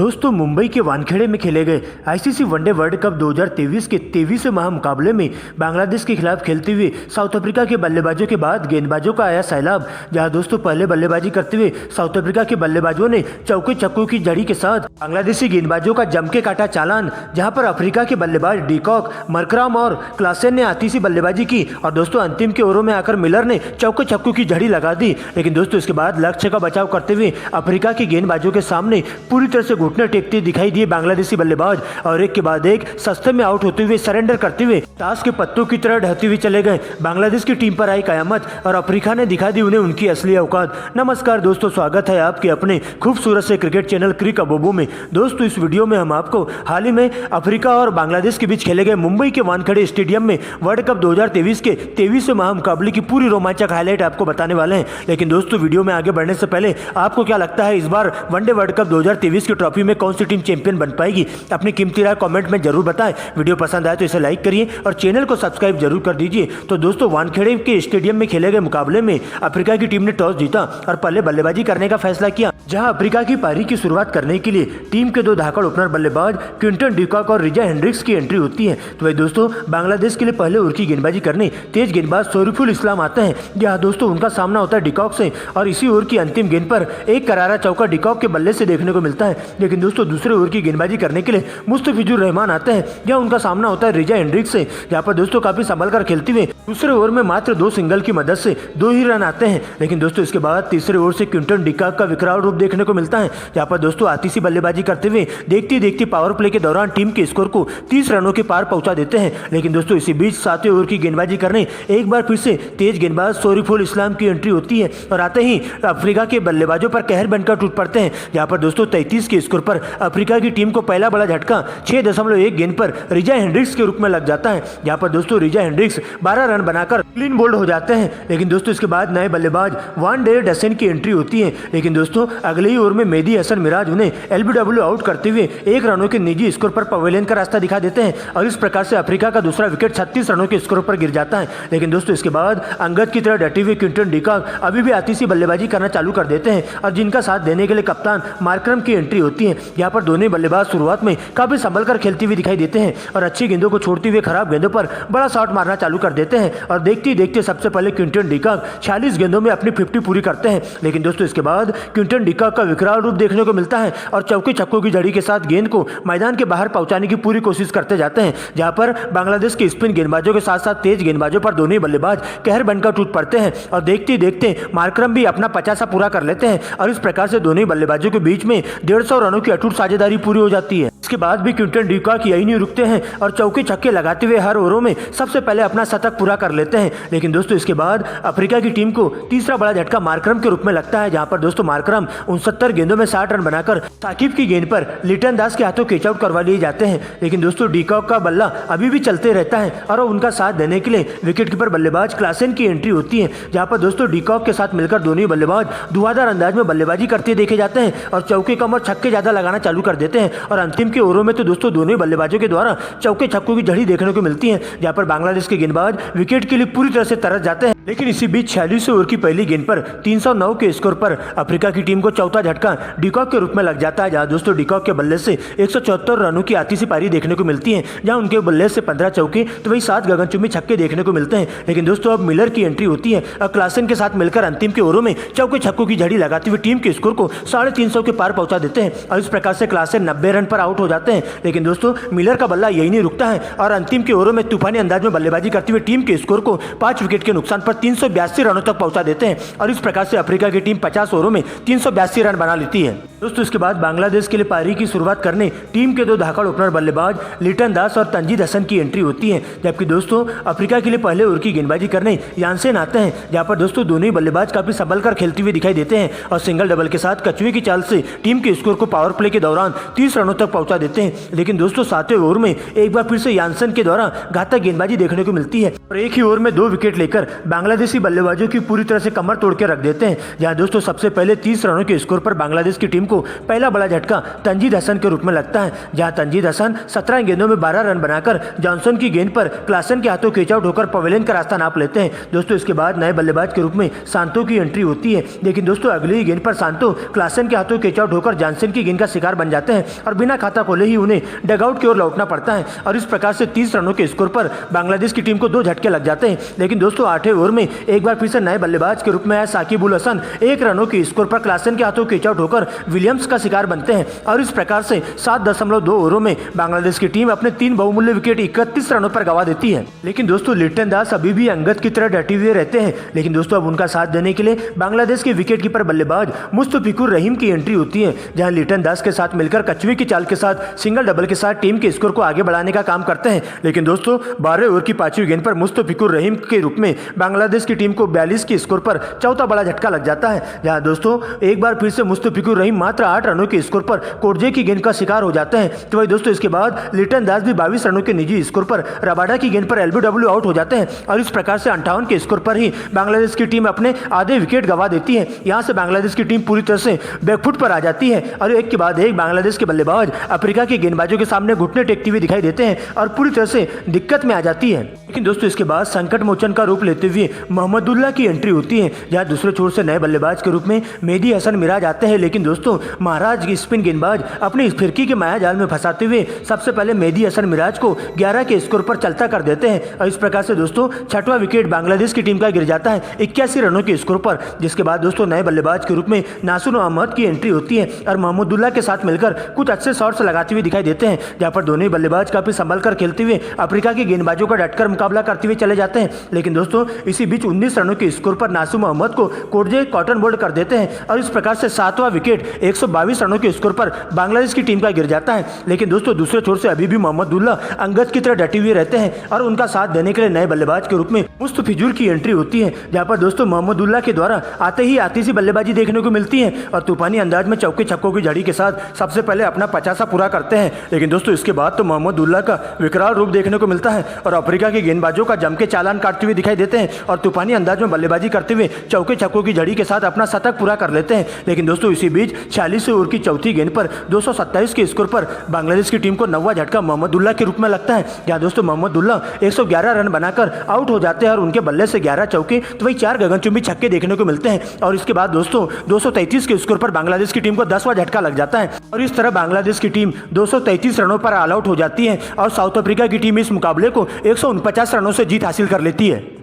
दोस्तों मुंबई के वानखेड़े में खेले गए आईसीसी वनडे वर्ल्ड कप 2023 के 23वें महामुकाबले में बांग्लादेश के खिलाफ खेलते हुए साउथ अफ्रीका के बल्लेबाजों के बाद गेंदबाजों का आया सैलाब। जहां दोस्तों पहले बल्लेबाजी करते हुए साउथ अफ्रीका के बल्लेबाजों ने चौके छक्कों की झड़ी के साथ बांग्लादेशी गेंदबाजों का जम के काटा चालान, जहां पर अफ्रीका के बल्लेबाज डीकॉक, मरकराम और क्लासेन ने आतिशी बल्लेबाजी की और दोस्तों अंतिम के ओवरों में आकर मिलर ने चौके छक्कों की झड़ी लगा दी। लेकिन दोस्तों इसके बाद लक्ष्य का बचाव करते हुए अफ्रीका के गेंदबाजों के सामने पूरी तरह से घुटने टेकते दिखाई दिए बांग्लादेशी बल्लेबाज और एक के बाद एक सस्ते में आउट होते हुए सरेंडर करते हुए ताश के पत्तों की तरह ढहते हुए चले गए। बांग्लादेश की टीम पर आई कयामत और अफ्रीका ने दिखा दी उन्हें उनकी असली औकात। नमस्कार दोस्तों, स्वागत है आपके अपने खूबसूरत से क्रिकेट चैनल क्रिक अबोबो में। दोस्तों इस वीडियो में हम आपको हाल ही में अफ्रीका और बांग्लादेश के बीच खेले गए मुंबई के वानखेड़े स्टेडियम में वर्ल्ड कप 2023 के 23वें महामुकाबले की पूरी रोमांचक हाईलाइट आपको बताने वाले हैं। लेकिन दोस्तों वीडियो में आगे बढ़ने से पहले आपको क्या लगता है इस बार वनडे वर्ल्ड कप 2023 की ट्रॉफी में कौन सी टीम चैंपियन बन पाएगी? अपनी कीमती राय कमेंट में जरूर बताएं। वीडियो पसंद आए तो इसे लाइक करिए और चैनल को सब्सक्राइब जरूर कर दीजिए। तो दोस्तों वानखेड़े के स्टेडियम में खेले गए मुकाबले में अफ्रीका की टीम ने टॉस जीता और पहले बल्लेबाजी करने का फैसला किया। जहां अफ्रीका की पारी की शुरुआत करने के लिए टीम के दो धाकड़ ओपनर बल्लेबाज क्विंटन डीकॉक और रिजा हेंड्रिक्स की एंट्री होती है। तो भाई दोस्तों बांग्लादेश के लिए पहले ओवर की गेंदबाजी करने तेज गेंदबाज शरीफुल इस्लाम आते हैं। जहां दोस्तों उनका सामना होता है डीकॉक से और इसी ओवर की अंतिम गेंद पर एक करारा चौका डीकॉक के बल्ले से देखने को मिलता है। लेकिन दोस्तों दूसरे ओवर की गेंदबाजी करने के लिए मुस्तफिजुर रहमान आते हैं। जहां उनका सामना होता है रिजा हेंड्रिक्स से। जहां पर दोस्तों काफी संभल कर खेलते हुए दूसरे ओवर में मात्र 2 सिंगल की मदद से 2 ही रन आते हैं। लेकिन दोस्तों इसके बाद तीसरे ओवर से क्विंटन डीकॉक का विकराल रूप देखने को मिलता है। जहां पर दोस्तों आतिशी बल्लेबाजी करते हुए देखती पावर प्ले के दौरान टीम के स्कोर को 30 रनों के पार पहुंचा देते हैं। लेकिन दोस्तों इसी बीच 7वें ओवर की गेंदबाजी करने एक बार फिर से तेज गेंदबाज शरीफुल इस्लाम की एंट्री होती है और आते ही अफ्रीका के बल्लेबाजों पर कहर बनकर टूट पड़ते हैं। जहां पर दोस्तों 33 के स्कोर पर अफ्रीका की टीम को पहला बड़ा झटका 6.1 गेंद पर रिजा हेंड्रिक्स के रूप में लग जाता है। जहां पर दोस्तों रिजा हेंड्रिक्स 12 रन बनाकर क्लीन बोल्ड हो जाते हैं। लेकिन दोस्तों इसके बाद नए बल्लेबाज वान डेर डसन की एंट्री होती है। लेकिन दोस्तों अगले ही ओवर में मेहदी हसन मिराज उन्हें एलबीडब्ल्यू आउट करते हुए 1 रनों के निजी स्कोर पर पवेलियन का रास्ता दिखा देते हैं और इस प्रकार से अफ्रीका का दूसरा विकेट 36 रनों के स्कोर पर गिर जाता है। लेकिन दोस्तों इसके बाद अंगद की तरह डटे हुए क्विंटन डीकॉक अभी भी आतिशी बल्लेबाजी करना चालू कर देते हैं और जिनका साथ देने के लिए कप्तान मार्करम की एंट्री होती है। यहाँ पर दोनों बल्लेबाज शुरुआत में काफी संभल कर खेलते हुए दिखाई देते हैं और अच्छी गेंदों को छोड़ते हुए खराब गेंदों पर बड़ा शॉट मारना चालू कर देते हैं और देखते ही देखते सबसे पहले क्विंटन डीकॉक 46 गेंदों में अपनी 50 पूरी करते हैं। लेकिन दोस्तों इसके बाद क्विंटन डीकॉक का विकराल रूप देखने को मिलता है और चौके छक्कों की झड़ी के साथ गेंद को मैदान के बाहर पहुंचाने की पूरी कोशिश करते जाते हैं। जहां पर बांग्लादेश के स्पिन गेंदबाजों के साथ साथ तेज गेंदबाजों पर दोनों बल्लेबाज कहर बनकर टूट पड़ते हैं और देखते ही देखते मार्करम भी अपना 50 पूरा कर लेते हैं और इस प्रकार से दोनों बल्लेबाजों के बीच में 150 रनों की अटूट साझेदारी पूरी हो जाती है। इसके बाद भी क्विंटन डीकॉक यही नहीं रुकते हैं और चौके छक्के लगाते हुए हर ओवरों में सबसे पहले अपना शतक पूरा कर लेते हैं। लेकिन दोस्तों इसके बाद अफ्रीका की टीम को तीसरा बड़ा झटका मार्करम के रूप में लगता है। जहां पर दोस्तों मार्करम 69 गेंदों में 60 रन बनाकर साकिब की गेंद पर लिटन दास के हाथों कैच आउट करवा लिए जाते हैं। लेकिन दोस्तों डीकॉक का बल्ला अभी भी चलते रहता है और उनका साथ देने के लिए विकेटकीपर बल्लेबाज क्लासेन की एंट्री होती है। जहां पर दोस्तों डीकॉक के साथ मिलकर दोनों बल्लेबाज धुआंधार अंदाज में बल्लेबाजी करते देखे जाते हैं और चौके कम और छक्के ज्यादा लगाना चालू कर देते हैं और अंतिम के ओवरों में तो दोस्तों दोनों बल्लेबाजों के द्वारा चौके छक्कों की झड़ी देखने को मिलती है। जहां पर बांग्लादेश के गेंदबाज विकेट के लिए पूरी तरह से तरस जाते हैं। लेकिन इसी बीच 46वें ओवर की पहली गेंद पर 309 के स्कोर पर अफ्रीका की टीम को चौथा झटका डीकॉक के रूप में लग जाता है। जहां दोस्तों डीकॉक के बल्ले से 174 रनों की आतिशी पारी देखने को मिलती है। जहां उनके बल्ले से 15 चौके तो वही 7 गगनचुंबी छक्के देखने को मिलते हैं। लेकिन दोस्तों अब मिलर की एंट्री होती है और क्लासेन के साथ मिलकर अंतिम के ओवरों में चौके छक्कों की झड़ी लगाते हुए टीम के स्कोर को 350 के पार पहुंचा देते हैं और इस प्रकार से क्लासेन 90 रन पर आउट हो जाते हैं। लेकिन दोस्तों मिलर का बल्ला यही नहीं रुकता है और अंतिम के ओवरों में तूफानी अंदाज में बल्लेबाजी करते हुए टीम के स्कोर को 5 विकेट के नुकसान पर 382 रनों तक पहुंचा देते हैं और इस प्रकार से अफ्रीका की टीम 50 ओवरों में 382 रन बना लेती है। दोस्तों इसके बाद बांग्लादेश के लिए पारी की शुरुआत करने टीम के दो धाकड़ ओपनर बल्लेबाज लिटन दास और तंजीद हसन की एंट्री होती है। जबकि दोस्तों अफ्रीका के लिए पहले ओवर की गेंदबाजी करने यानसेन आते हैं। जहां पर दोस्तों दोनों ही बल्लेबाज काफी संभल कर खेलते हुए दिखाई देते हैं और सिंगल डबल के साथ कछुए की चाल से टीम के स्कोर को पावर प्ले के दौरान 30 रनों तक पहुंचा देते हैं। लेकिन दोस्तों 7वें ओवर में एक बार फिर से यानसेन के द्वारा घातक गेंदबाजी देखने को मिलती है और एक ही ओवर में 2 विकेट लेकर बांग्लादेशी बल्लेबाजों की पूरी तरह से कमर तोड़ के रख देते हैं। जहां दोस्तों सबसे पहले 30 रनों के स्कोर पर बांग्लादेश की टीम को पहला बड़ा झटका तंजीद हसन के रूप में लगता है, जहां तंजीद हसन 17 गेंदों में 12 रन बनाकर जॉनसन की गेंद पर क्लासन के हाथों कैच आउट होकर पवेलियन का रास्ता नाप लेते हैं। दोस्तों इसके बाद नए बल्लेबाज के रूप में सांतो की एंट्री होती है, लेकिन दोस्तों अगली ही गेंद पर सांतो क्लासन के हाथों कैच आउट होकर जॉनसन की गेंद का शिकार बन जाते हैं और बिना खाता खोले ही उन्हें डगआउट की ओर लौटना पड़ता है और इस प्रकार से 30 रनों के स्कोर पर बांग्लादेश की टीम को 2 झटके लग जाते हैं। लेकिन दोस्तों 8वें ओवर में एक बार फिर से नए बल्लेबाज के रूप में आया साकिब उल हसन 1 रनों के स्कोर पर क्लासन के हाथों कैच आउट होकर विलियम्स का शिकार बनते हैं और इस प्रकार से 7.2 ओवरों में बांग्लादेश की टीम अपने 3 बहुमूल्य विकेट 31 रनों पर गंवा देती है। लेकिन दोस्तों लिटन दास अभी भी अंगद की तरह डटे हुए रहते हैं, लेकिन दोस्तों अब उनका साथ देने के लिए बांग्लादेश के विकेट कीपर बल्लेबाज मुस्तफिकुर रहीम की एंट्री होती है, जहां लिटन दास के साथ मिलकर कछुए की चाल के साथ सिंगल डबल के साथ टीम के स्कोर को आगे बढ़ाने का काम करते हैं। लेकिन दोस्तों 12वें ओवर की 5वीं गेंद पर मुस्तफिकुर रहीम के रूप में बांग्लादेश की टीम को 42 के स्कोर पर चौथा बड़ा झटका लग जाता है, जहां दोस्तों एक बार फिर से मुस्तफिकुर रहीम मात्र 8 रनों के स्कोर पर कोरजे की गेंद का शिकार हो जाते हैं। तो वही दोस्तों इसके बाद लिटन दास भी 22 रनों के निजी स्कोर पर रबाडा की गेंद पर एलबीडब्ल्यू आउट हो जाते हैं और इस प्रकार से 58 के स्कोर पर ही बांग्लादेश की टीम अपने आधे विकेट गंवा देती है। यहां से बांग्लादेश की टीम पूरी तरह से बैकफुट पर आ जाती है और एक के बाद एक बांग्लादेश के बल्लेबाज अफ्रीका के गेंदबाजों के सामने घुटने टेकते हुए दिखाई देते हैं और पूरी तरह से दिक्कत में आ जाती है। लेकिन दोस्तों इसके बाद संकट मोचन का रूप लेते हुए मोहम्मदुल्लाह की एंट्री होती है, जहां दूसरे छोर से नए बल्लेबाज के रूप में मेहदी हसन मिराज आते हैं। लेकिन दोस्तों महाराज की स्पिन गेंदबाज अपनी इस फिरकी के माया जाल में फंसाते हुए सबसे पहले मेहदी हसन मिराज को 11 के स्कोर पर चलता कर देते हैं और इस प्रकार से दोस्तों 6वां विकेट बांग्लादेश की टीम का गिर जाता है 81 रनों के स्कोर पर। जिसके बाद दोस्तों नए बल्लेबाज के रूप में नासुर अहमद की एंट्री होती है और मोहम्मदुल्लाह के साथ मिलकर कुछ अच्छे शॉट्स लगाते हुए दिखाई देते हैं, जहां पर दोनों ही बल्लेबाज काफी संभल कर खेलते हुए अफ्रीका के गेंदबाजों का डटकर मुकाबला करते हुए चले जाते हैं। लेकिन दोस्तों इसी बीच 19 रनों के स्कोर पर नासुर अहमद को कोरजे कॉटन बोल्ड कर देते हैं और इस प्रकार से 7वां विकेट 122 रनों के स्कोर पर बांग्लादेश की टीम का गिर जाता है। लेकिन दोस्तों दूसरे छोर से अभी भी मोहम्मदुल्लाह अंगद की तरह डटे हुए रहते हैं और उनका साथ देने के लिए नए बल्लेबाज के रूप में मुस्तफिजुर की एंट्री होती है, जहां पर दोस्तों मोहम्मदुल्लाह के द्वारा आते ही आती सी बल्लेबाजी देखने को मिलती है और तूफानी अंदाज में चौके छक्कों की झड़ी के साथ सबसे पहले अपना 50 पूरा करते हैं। लेकिन दोस्तों इसके बाद तो मोहम्मदुल्लाह का विकराल रूप देखने को मिलता है और अफ्रीका के गेंदबाजों का जम के चालान काटते हुए दिखाई देते हैं और तूफानी अंदाज में बल्लेबाजी करते हुए चौके छक्कों की झड़ी के साथ अपना शतक पूरा कर लेते हैं। लेकिन दोस्तों इसी बीच 46 ओवर की चौथी गेंद पर 227 के स्कोर पर बांग्लादेश की टीम को 9वां झटका मोहम्मदुल्लाह के रूप में लगता है, जहां दोस्तों मोहम्मदुल्लाह 111 रन बनाकर आउट हो जाते हैं और उनके बल्ले से 11 चौके तो वही 4 गगनचुंबी छक्के देखने को मिलते हैं और इसके बाद दोस्तों 233 के स्कोर पर बांग्लादेश की टीम को 10वां झटका लग जाता है और इस तरह बांग्लादेश की टीम 233 रनों पर ऑल आउट हो जाती है और साउथ अफ्रीका की टीम इस मुकाबले को 149 रनों से जीत हासिल कर लेती है।